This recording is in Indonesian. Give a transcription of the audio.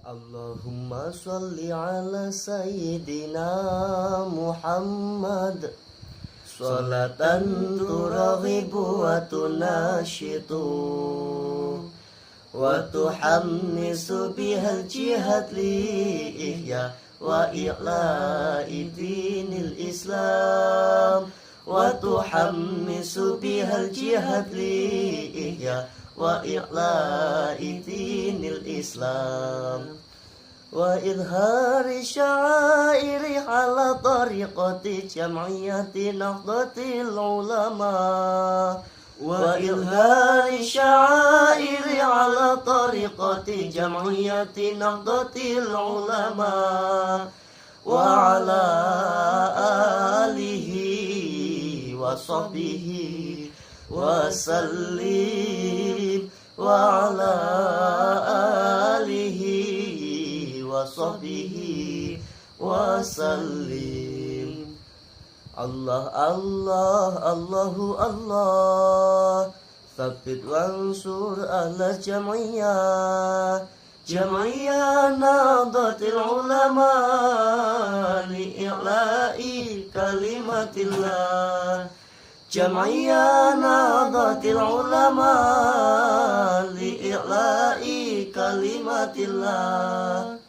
Allahumma sholli ala sayyidina Muhammad Salatan turaghibu wa tunashitu wa tuhammisu bihal jihad li ihya wa i'la'i dinil Islam wa tuhammisu bihal jihad li ihya wa i'la'i dinil Islam wa idhari sya'iri ala tariqati jam'iyati nahdlatil ulama wa idhari sya'iri ala tariqati jam'iyati nahdlatil ulama wa ala alihi wa sahbihi wa sallim wa ala alihi wa sahbihi wa sallim. Allah Allah Allahu Allah Thabit wansur ala jam'iyah Nahdlatil ulama li'i'la'i kalimatillah Jam'iyah Nahdlatil ulama li'i'la'i kalimatillah